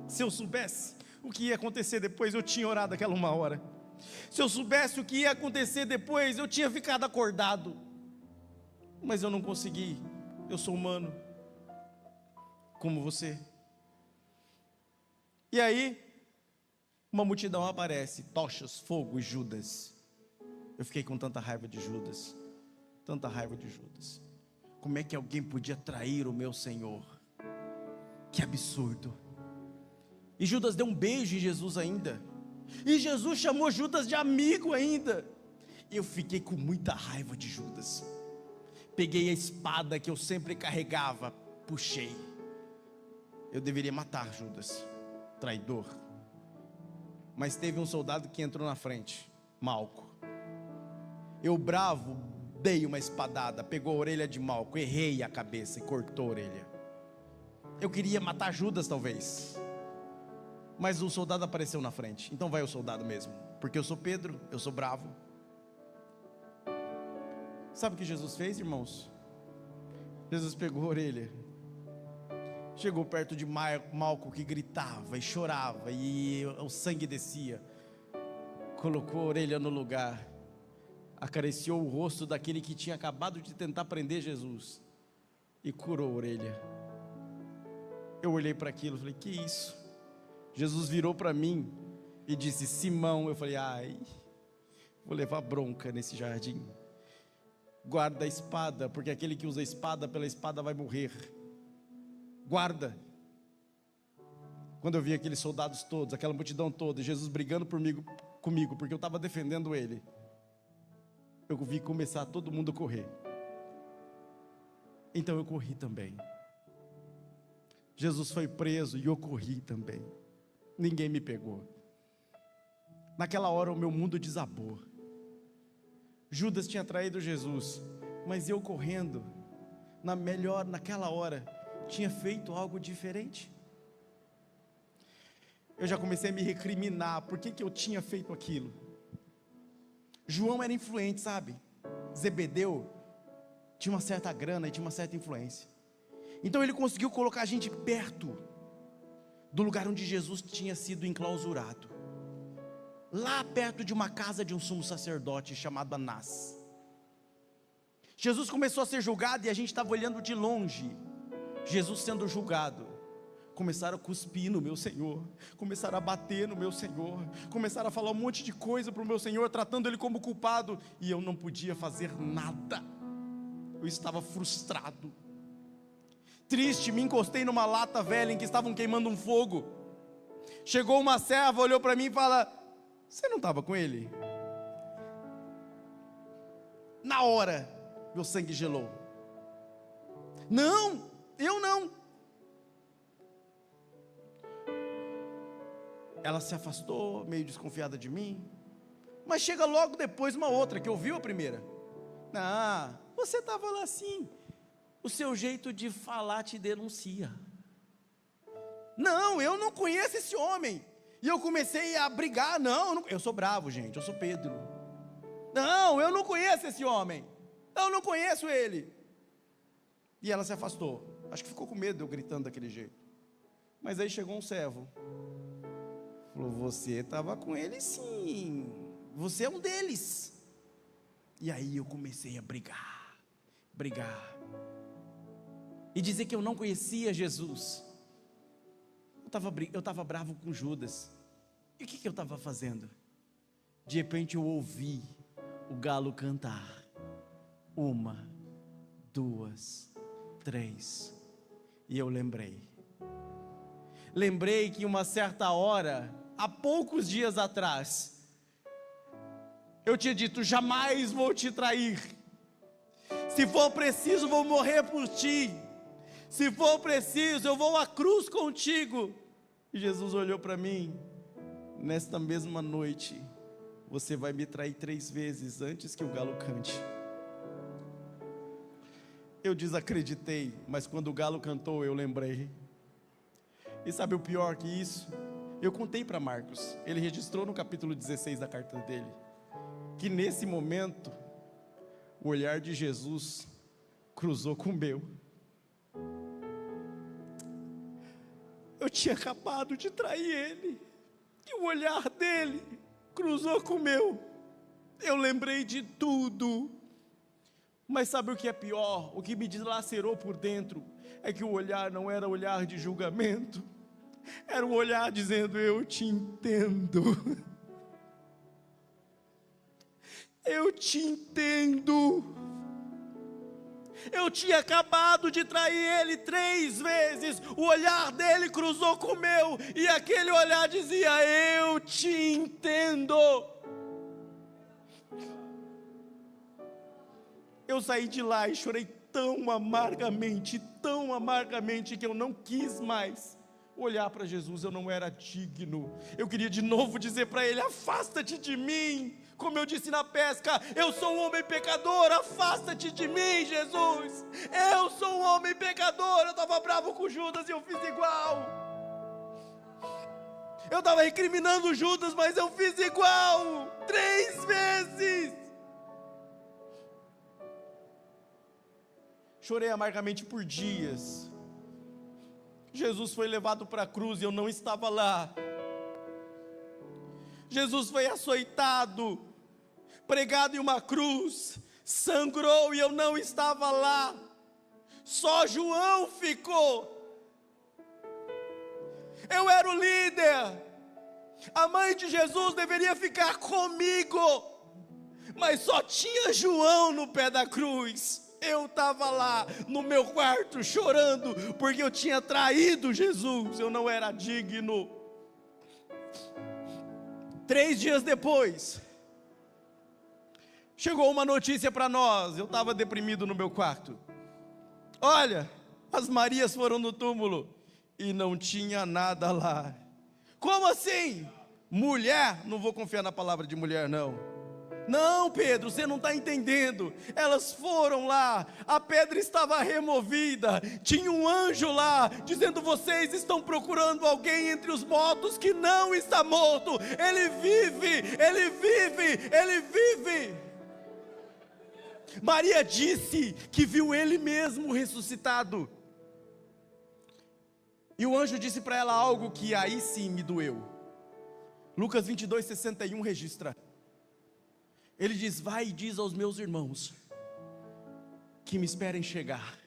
Se eu soubesse o que ia acontecer depois, eu tinha orado aquela 1 hora. Se eu soubesse o que ia acontecer depois, eu tinha ficado acordado. Mas eu não consegui. Eu sou humano, como você. E aí, uma multidão aparece, tochas, fogo e Judas. Eu fiquei com tanta raiva de Judas. Tanta raiva de Judas. Como é que alguém podia trair o meu Senhor? Que absurdo. E Judas deu um beijo em Jesus ainda. E Jesus chamou Judas de amigo ainda. Eu fiquei com muita raiva de Judas. Peguei a espada que eu sempre carregava, puxei. Eu deveria matar Judas, traidor. Mas teve um soldado que entrou na frente, Malco. Eu, bravo, dei uma espadada, pegou a orelha de Malco, errei a cabeça e cortou a orelha. Eu queria matar Judas talvez, mas o soldado apareceu na frente. Então vai o soldado mesmo, porque eu sou Pedro, eu sou bravo. Sabe o que Jesus fez, irmãos? Jesus pegou a orelha, chegou perto de Malco, que gritava e chorava e o sangue descia. Colocou a orelha no lugar, acariciou o rosto daquele que tinha acabado de tentar prender Jesus e curou a orelha. Eu olhei para aquilo e falei: que isso? Jesus virou para mim e disse: Simão. Eu falei: ai, vou levar bronca nesse jardim. Guarda a espada, porque aquele que usa a espada, pela espada vai morrer. Guarda. Quando eu vi aqueles soldados todos, aquela multidão toda, Jesus brigando comigo, porque eu estava defendendo ele, eu vi começar todo mundo a correr. Então eu corri também. Jesus foi preso e eu corri também. Ninguém me pegou. Naquela hora o meu mundo desabou. Judas tinha traído Jesus, mas eu correndo, naquela hora, tinha feito algo diferente. Eu já comecei a me recriminar, por que eu tinha feito aquilo? João era influente, sabe? Zebedeu tinha uma certa grana e tinha uma certa influência. Então ele conseguiu colocar a gente perto do lugar onde Jesus tinha sido enclausurado, lá perto de uma casa de um sumo sacerdote chamado Anás. Jesus começou a ser julgado e a gente estava olhando de longe Jesus sendo julgado. Começaram a cuspir no meu Senhor, começaram a bater no meu Senhor, começaram a falar um monte de coisa para o meu Senhor, tratando Ele como culpado, e eu não podia fazer nada. Eu estava frustrado. triste, me encostei numa lata velha em que estavam queimando um fogo. Chegou uma serva, olhou para mim e fala: você não estava com ele? Na hora, meu sangue gelou. Não, eu não. Ela se afastou, meio desconfiada de mim. Mas chega logo depois uma outra, que ouviu a primeira. Ah, você estava lá sim. O seu jeito de falar te denuncia. Não, eu não conheço esse homem. E eu comecei a brigar. Não, eu sou bravo, gente, eu sou Pedro. Não, eu não conheço esse homem. Eu não conheço ele. E ela se afastou. Acho que ficou com medo de eu gritando daquele jeito. Mas aí chegou um servo. Falou: você estava com ele sim. Você é um deles. E aí eu comecei a brigar. E dizer que eu não conhecia Jesus. Eu estava bravo com Judas. E o que eu estava fazendo? De repente eu ouvi o galo cantar. 1, 2, 3. E eu lembrei que uma certa hora, há poucos dias atrás, eu tinha dito: jamais vou te trair. Se for preciso, vou morrer por ti. Se for preciso, eu vou à cruz contigo. E Jesus olhou para mim: nesta mesma noite, você vai me trair 3 vezes antes que o galo cante. Eu desacreditei, mas quando o galo cantou, eu lembrei. E sabe o pior que isso? Eu contei para Marcos, ele registrou no capítulo 16 da carta dele, que nesse momento, o olhar de Jesus cruzou com o meu. Eu tinha acabado de trair ele, e o olhar dele cruzou com o meu. Eu lembrei de tudo. Mas sabe o que é pior? O que me dilacerou por dentro é que o olhar não era olhar de julgamento, era um olhar dizendo: eu te entendo. Eu te entendo. Eu tinha acabado de trair ele 3 vezes. O olhar dele cruzou com o meu, e aquele olhar dizia: eu te entendo. Eu saí de lá e chorei tão amargamente, que eu não quis mais olhar para Jesus. Eu não era digno. Eu queria de novo dizer para ele: afasta-te de mim. Como eu disse na pesca: eu sou um homem pecador, afasta-te de mim, Jesus. Eu sou um homem pecador. Eu estava bravo com Judas e eu fiz igual. Eu estava recriminando Judas, mas eu fiz igual 3 vezes. Chorei amargamente por dias. Jesus foi levado para a cruz e eu não estava lá. Jesus foi açoitado, pregado em uma cruz, sangrou e eu não estava lá. Só João ficou. Eu era o líder. A mãe de Jesus deveria ficar comigo, mas só tinha João no pé da cruz. Eu estava lá no meu quarto chorando, porque eu tinha traído Jesus, eu não era digno. 3 dias depois, chegou uma notícia para nós. Eu estava deprimido no meu quarto. Olha, as Marias foram no túmulo e não tinha nada lá. Como assim? Mulher? Não vou confiar na palavra de mulher, não. Não, Pedro, você não está entendendo. Elas foram lá, a pedra estava removida, tinha um anjo lá, dizendo: vocês estão procurando alguém entre os mortos que não está morto. Ele vive, ele vive, ele vive. Maria disse que viu ele mesmo ressuscitado. E o anjo disse para ela algo que aí sim me doeu. Lucas 22:61 registra. Ele diz: vai e diz aos meus irmãos que me esperem chegar.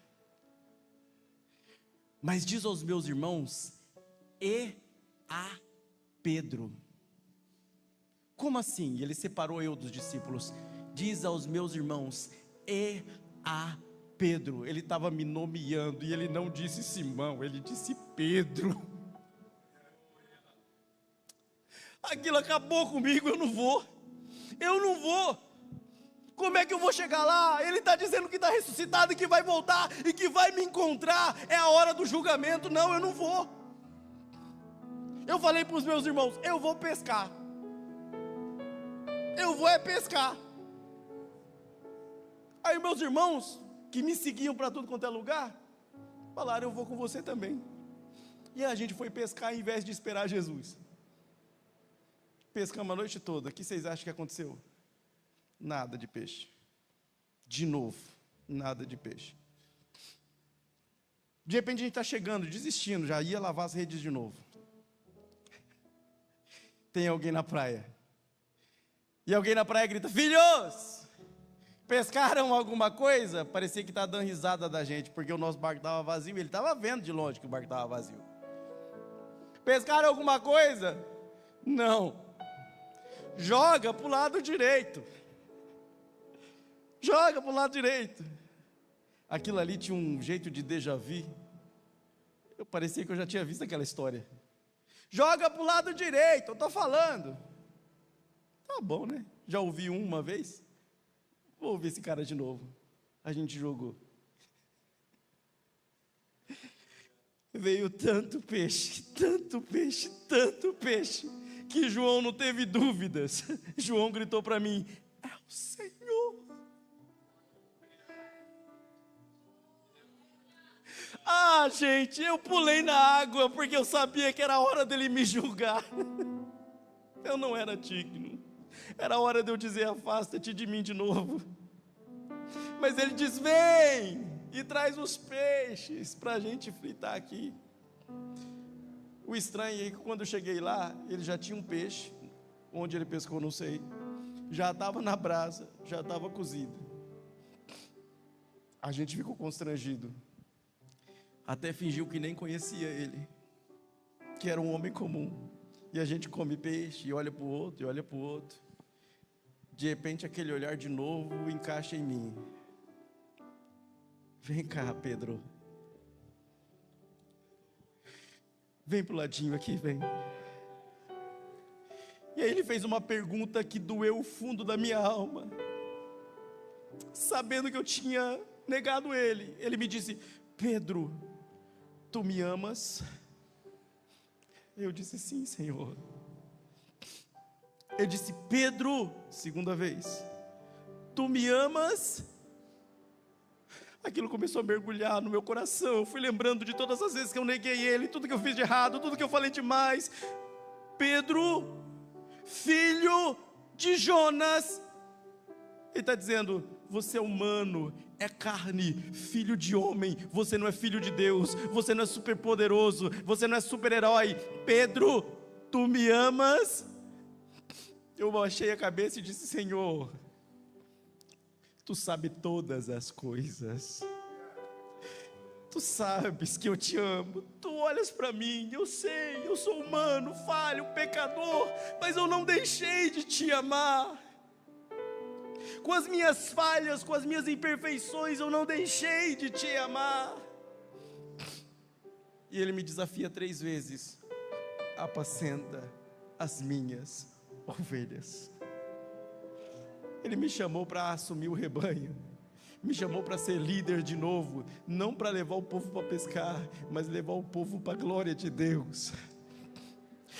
Mas diz aos meus irmãos e a Pedro. Como assim? Ele separou eu dos discípulos. Diz aos meus irmãos e a Pedro, ele estava me nomeando, e ele não disse Simão, ele disse Pedro. Aquilo acabou comigo, eu não vou. Como é que eu vou chegar lá? Ele está dizendo que está ressuscitado e que vai voltar e que vai me encontrar. É a hora do julgamento. Não, eu não vou. Eu falei para os meus irmãos, eu vou pescar. Eu vou é pescar. Aí meus irmãos, que me seguiam para tudo quanto é lugar, falaram, eu vou com você também. E a gente foi pescar ao invés de esperar Jesus. Pescamos a noite toda. O que vocês acham que aconteceu? Nada de peixe. De novo, nada de peixe. De repente a gente está chegando, desistindo, já ia lavar as redes de novo. Tem alguém na praia. E alguém na praia grita, filhos, pescaram alguma coisa? Parecia que estava dando risada da gente, porque o nosso barco estava vazio, ele estava vendo de longe que o barco estava vazio. Pescaram alguma coisa? Não. Joga para o lado direito. Joga para o lado direito. Aquilo ali tinha um jeito de déjà vu. Eu parecia que eu já tinha visto aquela história. Joga para o lado direito, eu estou falando. Tá bom, né? Já ouvi uma vez. Vou ouvir esse cara de novo. A gente jogou. Veio tanto peixe, tanto peixe, tanto peixe, que João não teve dúvidas. João gritou para mim, é o Senhor. Ah, gente, eu pulei na água, porque eu sabia que era a hora dele me julgar. Eu não era digno. Era a hora de eu dizer, afasta-te de mim de novo. Mas ele diz, vem, e traz os peixes para a gente fritar aqui. O estranho é que quando eu cheguei lá, ele já tinha um peixe, onde ele pescou não sei, já estava na brasa, já estava cozido. A gente ficou constrangido, até fingiu que nem conhecia ele, que era um homem comum, e a gente come peixe, e olha para o outro, e olha para o outro. De repente aquele olhar de novo encaixa em mim. Vem cá, Pedro. Vem pro ladinho aqui, vem. E aí ele fez uma pergunta que doeu o fundo da minha alma. Sabendo que eu tinha negado ele. Ele me disse, Pedro, tu me amas? Eu disse, sim, Senhor. Ele disse, Pedro, segunda vez, tu me amas? Aquilo começou a mergulhar no meu coração. Eu fui lembrando de todas as vezes que eu neguei ele, tudo que eu fiz de errado, tudo que eu falei demais. Pedro, filho de Jonas. Ele está dizendo, você é humano, é carne, filho de homem. Você não é filho de Deus, você não é super poderoso, você não é super herói. Pedro, tu me amas? Eu baixei a cabeça e disse, Senhor, tu sabes todas as coisas. Tu sabes que eu te amo. Tu olhas para mim, eu sei, eu sou humano, falho, pecador, mas eu não deixei de te amar. Com as minhas falhas, com as minhas imperfeições, eu não deixei de te amar. E ele me desafia 3 vezes: apacenta as minhas ovelhas. Ele me chamou para assumir o rebanho, me chamou para ser líder de novo, não para levar o povo para pescar, mas levar o povo para a glória de Deus.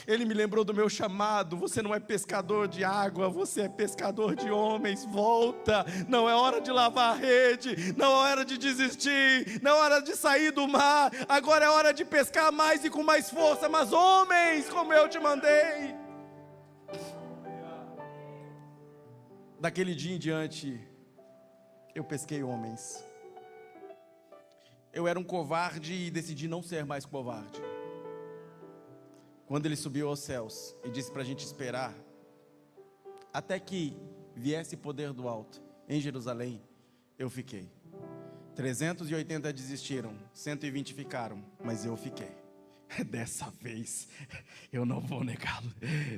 Ele me lembrou do meu chamado. Você não é pescador de água, você é pescador de homens. Volta, não é hora de lavar a rede, não é hora de desistir, não é hora de sair do mar, agora é hora de pescar mais e com mais força, mas homens como eu te mandei. Daquele dia em diante, eu pesquei homens. Eu era um covarde e decidi não ser mais covarde. Quando ele subiu aos céus e disse para a gente esperar até que viesse poder do alto em Jerusalém, eu fiquei. 380 desistiram, 120 ficaram, mas eu fiquei. Dessa vez eu não vou negá-lo.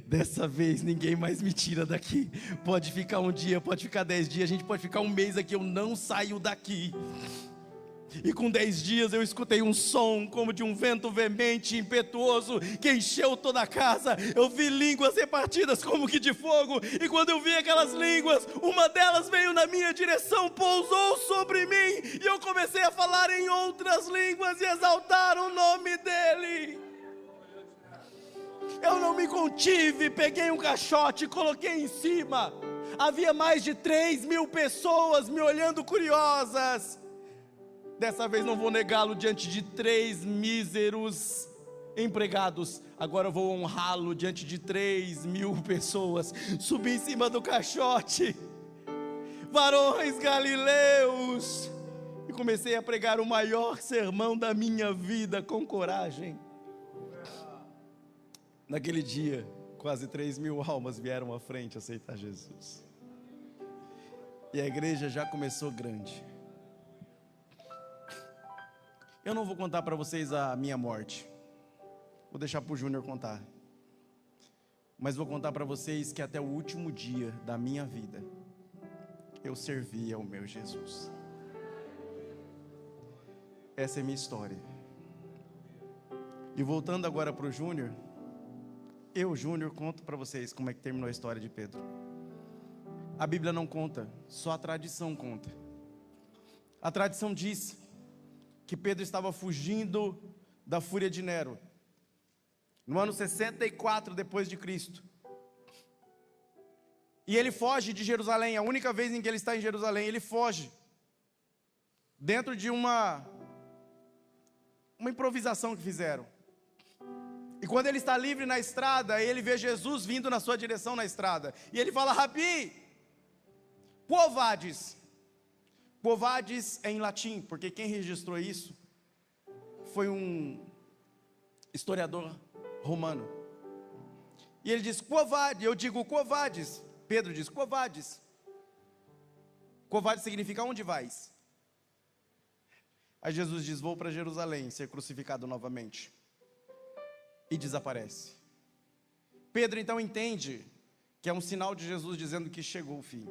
Dessa vez ninguém mais me tira daqui. Pode ficar um dia, pode ficar 10 dias, a gente pode ficar um mês aqui, eu não saio daqui. E com 10 dias eu escutei um som como de um vento veemente, impetuoso, que encheu toda a casa. Eu vi línguas repartidas como que de fogo. E quando eu vi aquelas línguas, uma delas veio na minha direção, pousou sobre mim. E eu comecei a falar em outras línguas e exaltar o nome dEle. Eu não me contive, peguei um caixote e coloquei em cima. Havia mais de 3.000 pessoas me olhando curiosas. Dessa vez não vou negá-lo diante de 3 míseros empregados. Agora eu vou honrá-lo diante de 3.000 pessoas. Subi em cima do caixote, varões galileus, e comecei a pregar o maior sermão da minha vida com coragem. Naquele dia, quase 3.000 almas vieram à frente aceitar Jesus. E a igreja já começou grande. Eu não vou contar para vocês a minha morte, vou deixar para o Júnior contar, mas vou contar para vocês que até o último dia da minha vida, eu servi ao meu Jesus. Essa é a minha história. E voltando agora para o Júnior, Júnior, conto para vocês como é que terminou a história de Pedro. A Bíblia não conta, só a tradição conta. A tradição diz que Pedro estava fugindo da fúria de Nero, no ano 64 depois de Cristo. E ele foge de Jerusalém, a única vez em que ele está em Jerusalém, ele foge, dentro de uma improvisação que fizeram. E quando ele está livre na estrada, ele vê Jesus vindo na sua direção na estrada, e ele fala: Rabi, quo vadis? Quo vadis é em latim, porque quem registrou isso foi um historiador romano. E ele diz: quo vadis? Eu digo: quo vadis? Pedro diz: quo vadis? Quo vadis significa onde vais? Aí Jesus diz: vou para Jerusalém ser crucificado novamente. E desaparece. Pedro então entende que é um sinal de Jesus dizendo que chegou o fim.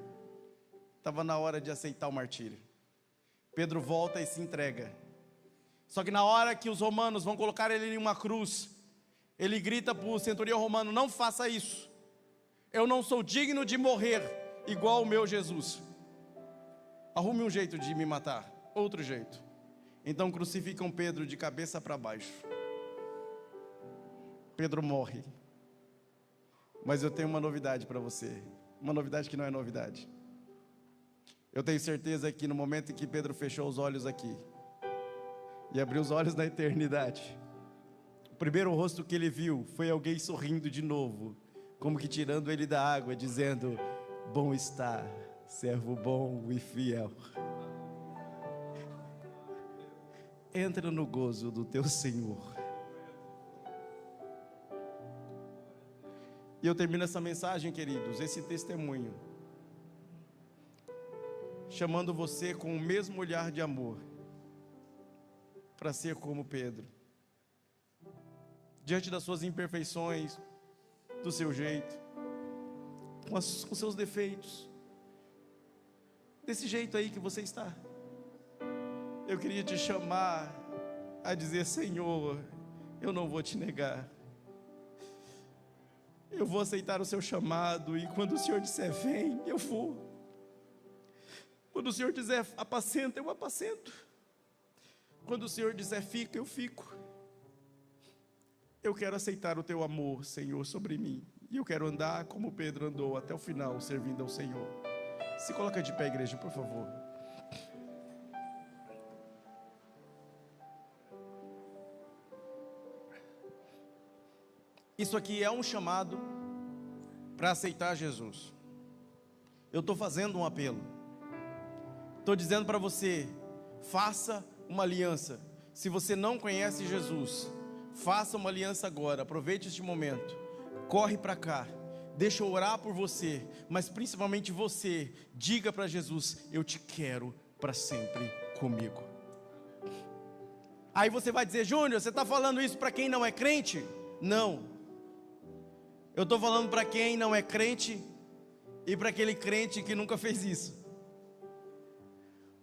Estava na hora de aceitar o martírio. Pedro volta e se entrega. Só que na hora que os romanos vão colocar ele em uma cruz, ele grita para o centurião romano: não faça isso. Eu não sou digno de morrer igual o meu Jesus. Arrume um jeito de me matar, outro jeito. Então crucificam Pedro de cabeça para baixo. Pedro morre. Mas eu tenho uma novidade para você. Uma novidade que não é novidade. Eu tenho certeza que no momento em que Pedro fechou os olhos aqui e abriu os olhos na eternidade, o primeiro rosto que ele viu foi alguém sorrindo de novo, como que tirando ele da água, dizendo: bom está, servo bom e fiel. Entra no gozo do teu Senhor. E eu termino essa mensagem, queridos, esse testemunho, chamando você com o mesmo olhar de amor, para ser como Pedro, diante das suas imperfeições, do seu jeito, com os seus defeitos, desse jeito aí que você está. Eu queria te chamar a dizer: Senhor, eu não vou te negar. Eu vou aceitar o seu chamado, e quando o Senhor disser vem, eu vou. Quando o Senhor dizer apacenta, eu apacento. Quando o Senhor dizer fica, eu fico. Eu quero aceitar o teu amor, Senhor, sobre mim. E eu quero andar como Pedro andou até o final, servindo ao Senhor. Se coloca de pé, igreja, por favor. Isso aqui é um chamado para aceitar Jesus. Eu estou fazendo um apelo. Estou dizendo para você: faça uma aliança. Se você não conhece Jesus, faça uma aliança agora. Aproveite este momento. Corre para cá. Deixa eu orar por você. Mas principalmente você, diga para Jesus: eu te quero para sempre comigo. Aí você vai dizer: Júnior, você está falando isso para quem não é crente? Não, eu estou falando para quem não é crente e para aquele crente que nunca fez isso,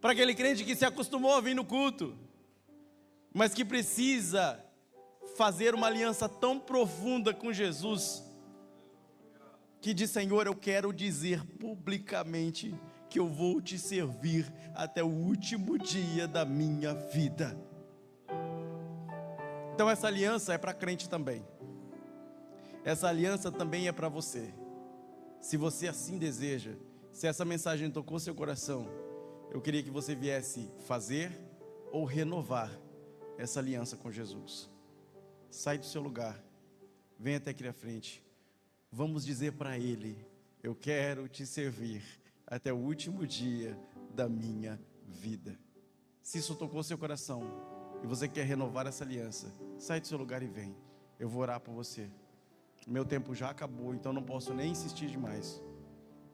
para aquele crente que se acostumou a vir no culto, mas que precisa fazer uma aliança tão profunda com Jesus, que diz: Senhor, eu quero dizer publicamente que eu vou te servir até o último dia da minha vida. Então essa aliança é para crente também. Essa aliança também é para você. Se você assim deseja, se essa mensagem tocou seu coração, eu queria que você viesse fazer ou renovar essa aliança com Jesus. Sai do seu lugar, vem até aqui à frente. Vamos dizer para Ele: eu quero te servir até o último dia da minha vida. Se isso tocou seu coração e você quer renovar essa aliança, sai do seu lugar e vem. Eu vou orar por você. Meu tempo já acabou, então não posso nem insistir demais,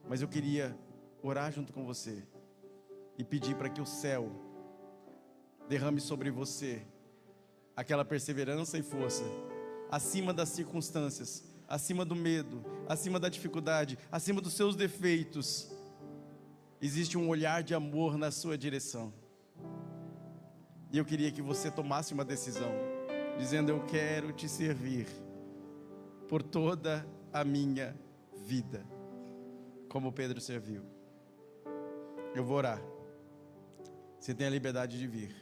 mas eu queria orar junto com você e pedir para que o céu derrame sobre você aquela perseverança e força, acima das circunstâncias, acima do medo, acima da dificuldade, acima dos seus defeitos. Existe um olhar de amor na sua direção, e eu queria que você tomasse uma decisão, dizendo: eu quero te servir por toda a minha vida, como Pedro serviu. Eu vou orar. Você tem a liberdade de vir.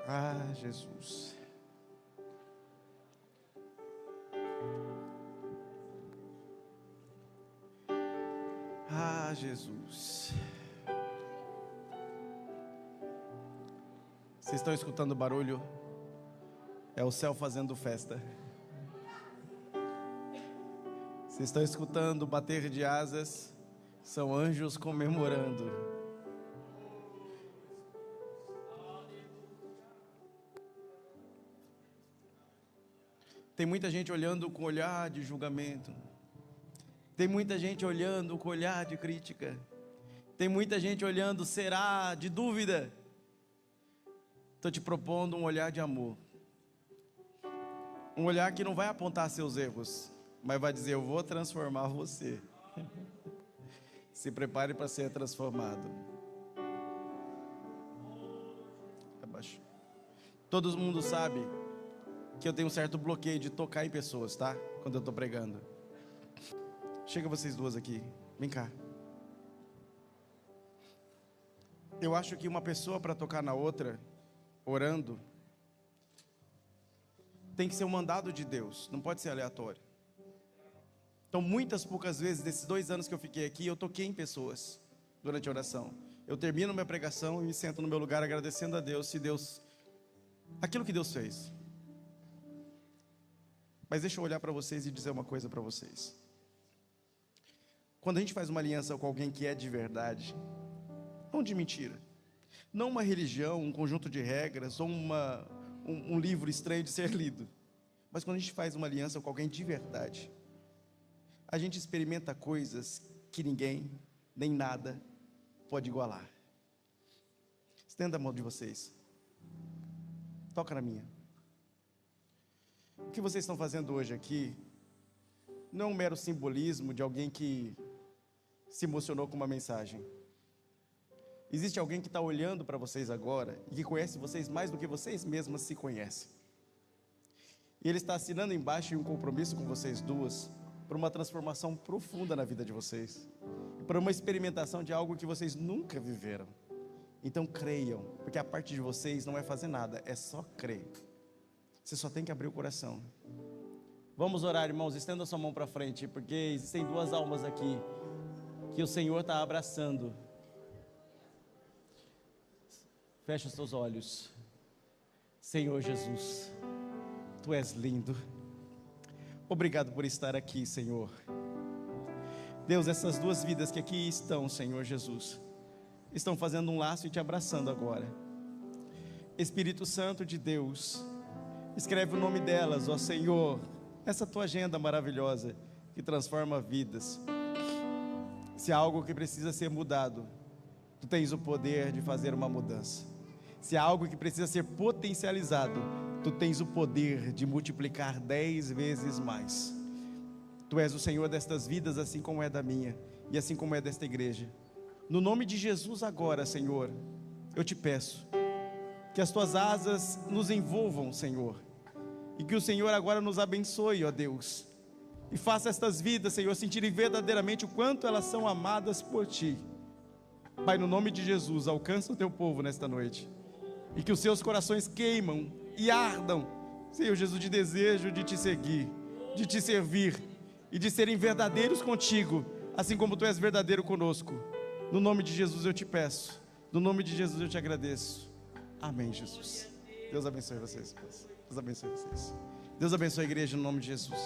Ah, Jesus. Ah, Jesus. Vocês estão escutando o barulho? É o céu fazendo festa. Vocês estão escutando o bater de asas? São anjos comemorando. Tem muita gente olhando com olhar de julgamento. Tem muita gente olhando com olhar de crítica. Tem muita gente olhando, será, de dúvida. Estou te propondo um olhar de amor. Um olhar que não vai apontar seus erros, mas vai dizer: eu vou transformar você. Se prepare para ser transformado. Abaixa. Todo mundo sabe que eu tenho um certo bloqueio de tocar em pessoas, tá? Quando eu estou pregando. Chega vocês duas aqui, vem cá. Eu acho que uma pessoa para tocar na outra, orando, tem que ser um mandado de Deus, não pode ser aleatório. Então muitas poucas vezes, desses 2 anos que eu fiquei aqui, eu toquei em pessoas durante a oração. Eu termino minha pregação e me sento no meu lugar agradecendo a Deus, aquilo que Deus fez. Mas deixa eu olhar para vocês e dizer uma coisa para vocês. Quando a gente faz uma aliança com alguém que é de verdade, não de mentira, não uma religião, um conjunto de regras ou um livro estranho de ser lido, mas quando a gente faz uma aliança com alguém de verdade, a gente experimenta coisas que ninguém, nem nada, pode igualar. Estenda a mão de vocês. Toca na minha. O que vocês estão fazendo hoje aqui não é um mero simbolismo de alguém que se emocionou com uma mensagem. Existe alguém que está olhando para vocês agora e que conhece vocês mais do que vocês mesmas se conhecem. E ele está assinando embaixo um compromisso com vocês duas para uma transformação profunda na vida de vocês, para uma experimentação de algo que vocês nunca viveram. Então creiam, porque a parte de vocês não é fazer nada, é só crer. Você só tem que abrir o coração. Vamos orar, irmãos, estenda sua mão para frente, porque existem 2 almas aqui que o Senhor está abraçando. Feche os seus olhos. Senhor Jesus, Tu és lindo. Obrigado por estar aqui, Senhor. Deus, essas 2 vidas que aqui estão, Senhor Jesus, estão fazendo um laço e Te abraçando agora. Espírito Santo de Deus, escreve o nome delas, ó Senhor, nessa Tua agenda maravilhosa que transforma vidas. Se há algo que precisa ser mudado, Tu tens o poder de fazer uma mudança. Se há algo que precisa ser potencializado, Tu tens o poder de multiplicar 10 vezes mais. Tu és o Senhor destas vidas, assim como é da minha, e assim como é desta igreja. No nome de Jesus agora, Senhor, eu te peço que as Tuas asas nos envolvam, Senhor, e que o Senhor agora nos abençoe, ó Deus, e faça estas vidas, Senhor, sentirem verdadeiramente o quanto elas são amadas por Ti. Pai, no nome de Jesus, alcança o Teu povo nesta noite, e que os seus corações queimam e ardam, Senhor Jesus, de desejo de Te seguir, de Te servir, e de serem verdadeiros contigo, assim como Tu és verdadeiro conosco. No nome de Jesus eu te peço, no nome de Jesus eu te agradeço. Amém, Jesus. Deus abençoe vocês. Deus abençoe vocês. Deus abençoe a igreja no nome de Jesus.